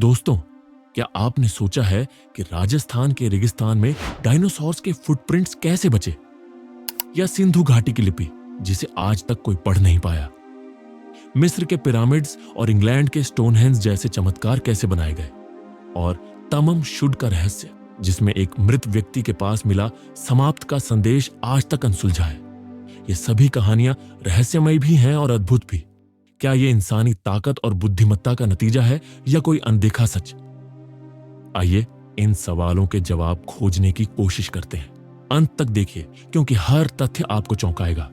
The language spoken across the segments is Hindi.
दोस्तों, क्या आपने सोचा है कि राजस्थान के रेगिस्तान में डायनासोर्स के फुटप्रिंट्स कैसे बचे? या सिंधु घाटी की लिपि जिसे आज तक कोई पढ़ नहीं पाया? मिस्र के पिरामिड्स और इंग्लैंड के स्टोनहेंज जैसे चमत्कार कैसे बनाए गए? और तमम शुड का रहस्य जिसमें एक मृत व्यक्ति के पास मिला समाप्त का संदेश आज तक अनसुलझा है। ये सभी कहानियां रहस्यमयी भी हैं और अद्भुत भी। क्या ये इंसानी ताकत और बुद्धिमत्ता का नतीजा है या कोई अनदेखा सच? आइए इन सवालों के जवाब खोजने की कोशिश करते हैं। अंत तक देखिए क्योंकि हर तथ्य आपको चौंकाएगा।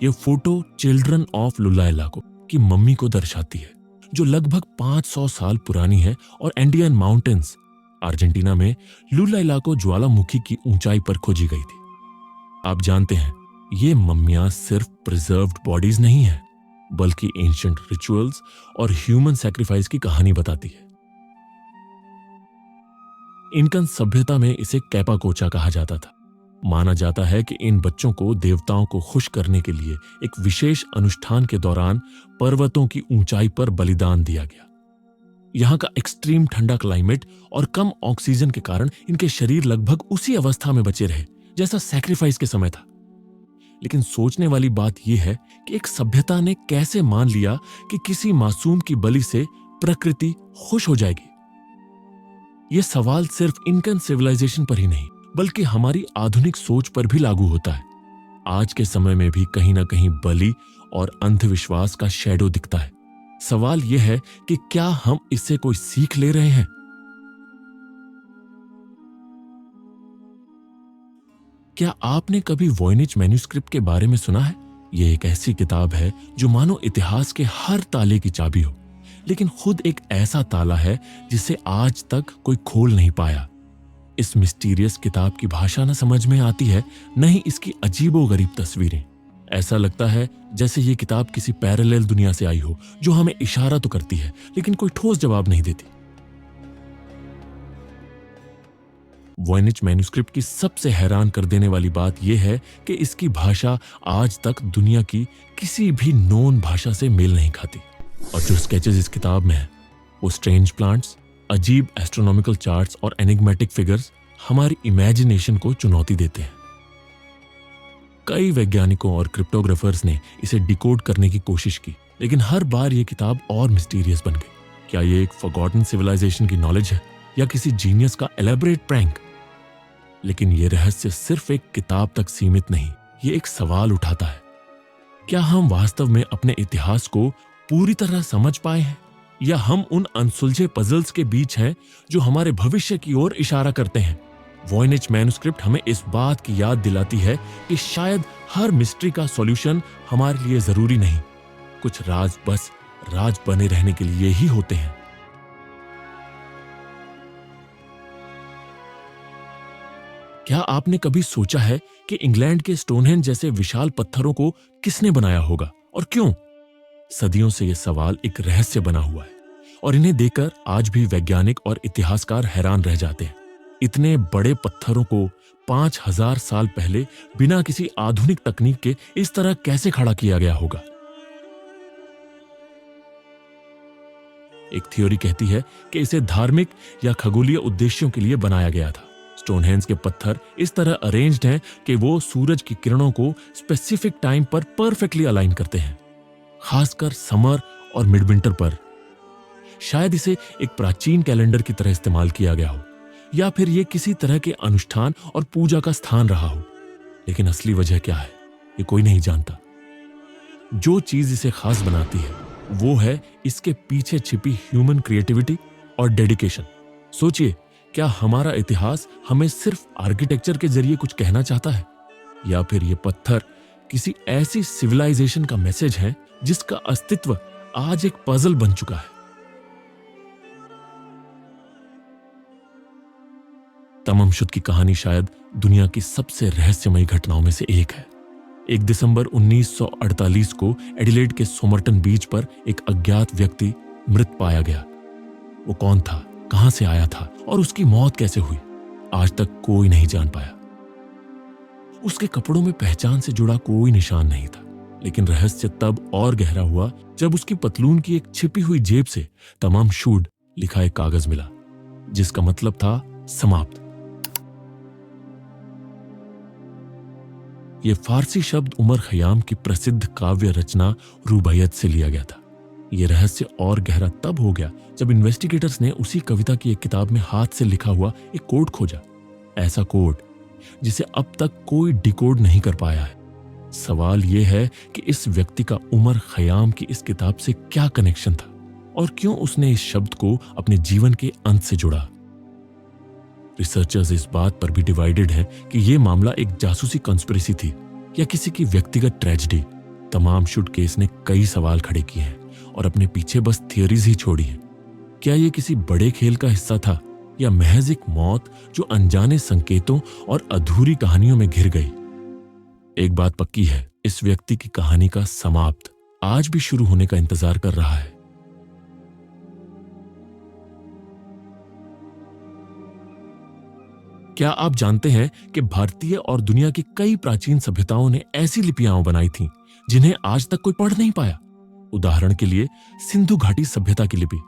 यह फोटो चिल्ड्रन ऑफ लुलाइलाको की मम्मी को दर्शाती है, जो लगभग 500 साल पुरानी है और एंडियन माउंटेन्स अर्जेंटीना में लुलाइलाको ज्वालामुखी की ऊंचाई पर खोजी गई थी। आप जानते हैं, ये मम्मियां सिर्फ प्रिजर्व्ड बॉडीज नहीं है, बल्कि एंशिएंट रिचुअल्स और ह्यूमन सैक्रिफाइस की कहानी बताती है। इनकन सभ्यता में इसे कैपाकोचा कहा जाता था। माना जाता है कि इन बच्चों को देवताओं को खुश करने के लिए एक विशेष अनुष्ठान के दौरान पर्वतों की ऊंचाई पर बलिदान दिया गया। यहां का एक्सट्रीम ठंडा क्लाइमेट और कम ऑक्सीजन के कारण इनके शरीर लगभग उसी अवस्था में बचे रहे जैसा सैक्रिफाइस के समय था। लेकिन सोचने वाली बात यह है कि एक सभ्यता ने कैसे मान लिया कि किसी मासूम की बलि से प्रकृति खुश हो जाएगी। यह सवाल सिर्फ इनकन सिविलाइजेशन पर ही नहीं, बल्कि हमारी आधुनिक सोच पर भी लागू होता है। आज के समय में भी कहीं ना कहीं बलि और अंधविश्वास का शैडो दिखता है। सवाल यह है कि क्या हम इससे कोई सीख ले रहे हैं? क्या आपने कभी वॉयनिच मैन्युस्क्रिप्ट के बारे में सुना है? यह एक ऐसी किताब है जो मानो इतिहास के हर ताले की चाबी हो, लेकिन खुद एक ऐसा ताला है जिसे आज तक कोई खोल नहीं पाया। इस मिस्टीरियस किताब की भाषा न समझ में आती है, न ही इसकी अजीबोगरीब तस्वीरें। ऐसा लगता है जैसे ये किताब किसी पैरेलल दुनिया से आई हो, जो हमें इशारा तो करती है लेकिन कोई ठोस जवाब नहीं देती। वॉयनिच मैन्युस्क्रिप्ट की सबसे हैरान कर देने वाली बात यह है कि इसकी भाषा आज तक दुनिया की किसी भी नोन भाषा से मेल नहीं खाती। और जो स्केचेस इस किताब में है, वो स्ट्रेंज प्लांट्स, अजीब एस्ट्रोनॉमिकल चार्ट्स और एनिग्मेटिक फिगर्स हमारी इमेजिनेशन को चुनौती देते हैं। कई वैज्ञानिकों और क्रिप्टोग्राफर्स ने इसे डिकोड करने की कोशिश की, लेकिन हर बार यह किताब और मिस्टीरियस बन गई। क्या यह एक फॉरगॉटन सिविलाइजेशन की नॉलेज है या किसी जीनियस का एलैबोरेट प्रैंक? लेकिन यह रहस्य सिर्फ एक किताब तक सीमित नहीं, यह एक सवाल उठाता है। क्या हम वास्तव में अपने इतिहास को पूरी तरह समझ पाए हैं, या हम उन अनसुलझे पजल्स के बीच हैं जो हमारे भविष्य की ओर इशारा करते हैं? वॉयनिच मैन्युस्क्रिप्ट हमें इस बात की याद दिलाती है कि शायद हर मिस्ट्री का सॉल्यूशन हमारे लिए जरूरी नहीं। कुछ राज बस राज बने रहने के लिए ही होते हैं। क्या आपने कभी सोचा है कि इंग्लैंड के स्टोनहेंज जैसे विशाल पत्थरों को किसने बनाया होगा और क्यों? सदियों से यह सवाल एक रहस्य बना हुआ है और इन्हें देखकर आज भी वैज्ञानिक और इतिहासकार हैरान रह जाते हैं। इतने बड़े पत्थरों को 5000 साल पहले बिना किसी आधुनिक तकनीक के इस तरह कैसे खड़ा किया गया होगा? एक थ्योरी कहती है कि इसे धार्मिक या खगोलीय उद्देश्यों के लिए बनाया गया था। स्टोनहेंज के पत्थर इस तरह अरेंज्ड हैं कि वो सूरज की किरणों को स्पेसिफिक टाइम पर परफेक्टली अलाइन करते हैं, खासकर समर और मिडविंटर पर। शायद इसे एक प्राचीन कैलेंडर की तरह इस्तेमाल किया गया हो, या फिर यह किसी तरह के अनुष्ठान और पूजा का स्थान रहा हो। लेकिन असली वजह क्या है, ये कोई नहीं जानता। जो चीज इसे खास बनाती है वो है इसके पीछे छिपी ह्यूमन क्रिएटिविटी और डेडिकेशन। सोचिए, क्या हमारा इतिहास हमें सिर्फ आर्किटेक्चर के जरिए कुछ कहना चाहता है, या फिर ये पत्थर किसी ऐसी सिविलाइजेशन का मैसेज है जिसका अस्तित्व आज एक पजल बन चुका है? तमम शुद की कहानी शायद दुनिया की सबसे रहस्यमयी घटनाओं में से एक है। 1 दिसंबर 1948 को एडिलेड के सोमरटन बीच पर एक अज्ञात व्यक्ति मृत पाया गया। वो कौन था, कहां से आया था और उसकी मौत कैसे हुई, आज तक कोई नहीं जान पाया। उसके कपड़ों में पहचान से जुड़ा कोई निशान नहीं था, लेकिन रहस्य तब और गहरा हुआ जब उसकी पतलून की एक छिपी हुई जेब से तमाम शूड लिखा एक कागज मिला, जिसका मतलब था समाप्त। यह फारसी शब्द उमर खयाम की प्रसिद्ध काव्य रचना रुबायत से लिया गया था। यह रहस्य और गहरा तब हो गया जब इन्वेस्टिगेटर्स ने उसी कविता की एक किताब में हाथ से लिखा हुआ एक कोड खोजा, ऐसा कोड जिसे अब तक कोई डिकोड नहीं कर पाया है। सवाल यह है कि इस व्यक्ति का उमर खयाम की इस किताब से क्या कनेक्शन था और क्यों उसने इस शब्द को अपने जीवन के अंत से जुड़ा। रिसर्चर्स इस बात पर भी डिवाइडेड हैं कि यह मामला एक जासूसी कॉन्स्पिरेसी थी या किसी की व्यक्तिगत ट्रेजेडी। तमाम शुड केस ने कई सवाल खड़े किए हैं और अपने पीछे बस थियरीज ही छोड़ी हैं। क्या यह किसी बड़े खेल का हिस्सा था या महज एक मौत जो अनजाने संकेतों और अधूरी कहानियों में घिर गई? एक बात पक्की है, इस व्यक्ति की कहानी का समाप्त आज भी शुरू होने का इंतजार कर रहा है। क्या आप जानते हैं कि भारतीय और दुनिया की कई प्राचीन सभ्यताओं ने ऐसी लिपियां बनाई थीं जिन्हें आज तक कोई पढ़ नहीं पाया? उदाहरण के लिए सिंधु घाटी सभ्यता की लिपि।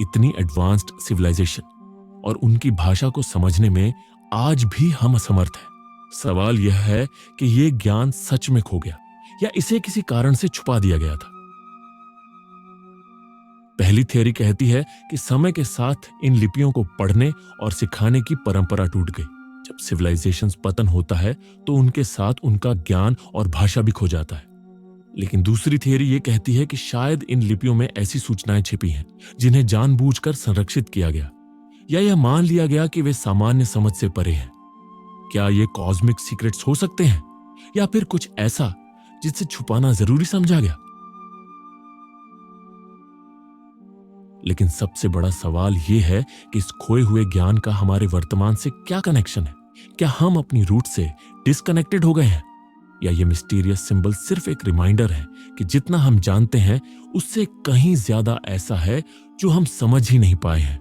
इतनी एडवांस्ड सिविलाइजेशन और उनकी भाषा को समझने में आज भी हम असमर्थ हैं। सवाल यह है कि यह ज्ञान सच में खो गया या इसे किसी कारण से छुपा दिया गया था। पहली थियरी कहती है कि समय के साथ इन लिपियों को पढ़ने और सिखाने की परंपरा टूट गई। जब सिविलाइजेशंस पतन होता है तो उनके साथ उनका ज्ञान और भाषा भी खो जाता है। लेकिन दूसरी थियरी यह कहती है कि शायद इन लिपियों में ऐसी सूचनाएं छिपी हैं जिन्हें जानबूझकर संरक्षित किया गया या यह मान लिया गया कि वे सामान्य समझ से परे हैं। क्या ये कॉस्मिक सीक्रेट्स हो सकते हैं या फिर कुछ ऐसा जिसे छुपाना जरूरी समझा गया? लेकिन सबसे बड़ा सवाल यह है कि इस खोए हुए ज्ञान का हमारे वर्तमान से क्या कनेक्शन है? क्या हम अपनी रूट से डिस्कनेक्टेड हो गए हैं या ये मिस्टीरियस सिंबल सिर्फ एक रिमाइंडर है कि जितना हम जानते हैं उससे कहीं ज्यादा ऐसा है जो हम समझ ही नहीं पाए हैं?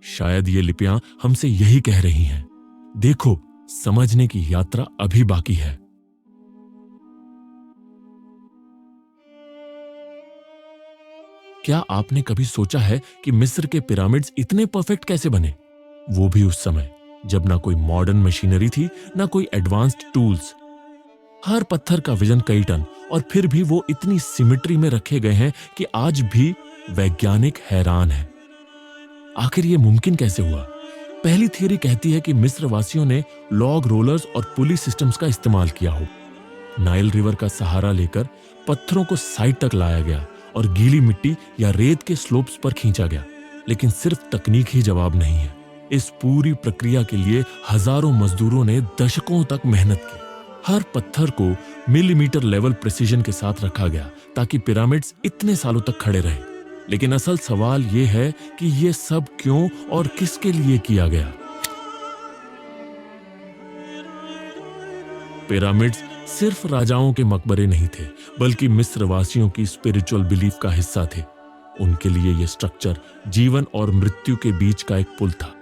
शायद ये लिपियां हमसे यही कह रही हैं, देखो, समझने की यात्रा अभी बाकी है। क्या आपने कभी सोचा है कि मिस्र के पिरामिड्स इतने परफेक्ट कैसे बने? वो भी उस समय जब ना कोई मॉडर्न मशीनरी थी, ना कोई एडवांस्ड टूल्स। हर पत्थर का वजन कई टन और फिर भी वो इतनी सिमेट्री में रखे गए हैं कि आज भी वैज्ञानिक हैरान हैं। आखिर ये मुमकिन कैसे हुआ? पहली थियरी कहती है कि मिस्र वासियों ने लॉग रोलर्स और पुली सिस्टम्स का इस्तेमाल किया हो। नाइल रिवर का सहारा लेकर पत्थरों को साइड तक लाया गया और गीली मिट्टी या रेत के स्लोप्स पर खींचा गया। लेकिन सिर्फ तकनीक ही जवाब नहीं है। इस पूरी प्रक्रिया के लिए हजारों मजदूरों ने दशकों तक मेहनत की। हर पत्थर को मिलीमीटर लेवल प्रिसीजन के साथ रखा गया ताकि पिरामिड्स इतने सालों तक खड़े रहें। लेकिन असल सवाल यह है कि यह सब क्यों और किसके लिए किया गया? पिरामिड्स सिर्फ राजाओं के मकबरे नहीं थे, बल्कि मिस्र वासियों की स्पिरिचुअल बिलीफ का हिस्सा थे। उनके लिए यह स्ट्रक्चर जीवन और मृत्यु के बीच का एक पुल था।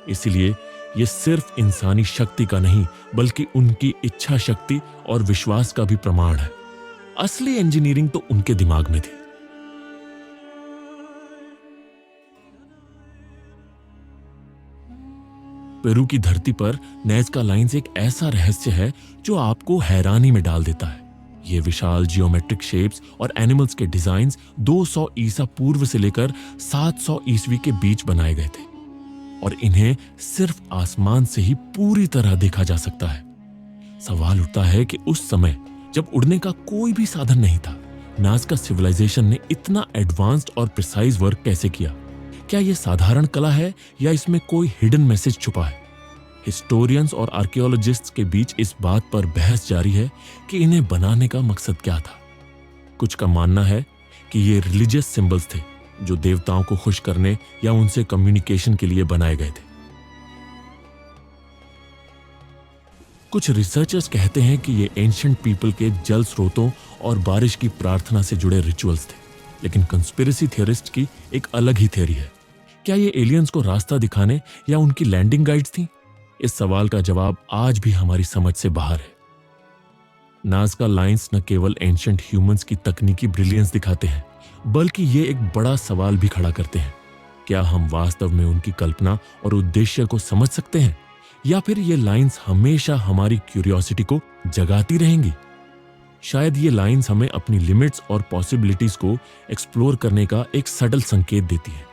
इसलिए यह सिर्फ इंसानी शक्ति का नहीं, बल्कि उनकी इच्छा शक्ति और विश्वास का भी प्रमाण है। असली इंजीनियरिंग तो उनके दिमाग में थी। पेरू की धरती पर नैज़का लाइंस एक ऐसा रहस्य है जो आपको हैरानी में डाल देता है। ये विशाल जियोमेट्रिक शेप्स और एनिमल्स के डिजाइन्स 200 ईसा पूर्व से लेकर 700 ईस्वी के बीच बनाए गए थे और इन्हें सिर्फ आसमान से ही पूरी तरह देखा जा सकता है। सवाल उठता है कि उस समय जब उड़ने का कोई भी साधन नहीं था, नाज़का सिविलाइजेशन ने इतना एडवांस्ड और प्रिसाइज वर्क कैसे किया? क्या यह साधारण कला है या इसमें कोई हिडन मैसेज छुपा है? हिस्टोरियंस और आर्कियोलॉजिस्ट्स के बीच इस बात पर बहस जारी है कि इन्हें बनाने का मकसद क्या था। कुछ का मानना है कि ये रिलीजियस सिंबल्स थे जो देवताओं को खुश करने या उनसे कम्युनिकेशन के लिए बनाए गए थे। कुछ रिसर्चर्स कहते हैं कि ये एंशिएंट पीपल के जल स्रोतों और बारिश की प्रार्थना से जुड़े रिचुअल्स थे। लेकिन कंस्पिरेसी थियरिस्ट की एक अलग ही थियरी है। क्या ये एलियंस को रास्ता दिखाने या उनकी लैंडिंग गाइड्स थी? इस सवाल का जवाब आज भी हमारी समझ से बाहर है। नाज़का लाइंस न केवल एंशिएंट ह्यूमंस की तकनीकी ब्रिलियंस दिखाते हैं, बल्कि ये एक बड़ा सवाल भी खड़ा करते हैं। क्या हम वास्तव में उनकी कल्पना और उद्देश्य को समझ सकते हैं, या फिर ये लाइंस हमेशा हमारी क्यूरियोसिटी को जगाती रहेंगी? शायद ये लाइंस हमें अपनी लिमिट्स और पॉसिबिलिटीज को एक्सप्लोर करने का एक सटल संकेत देती है।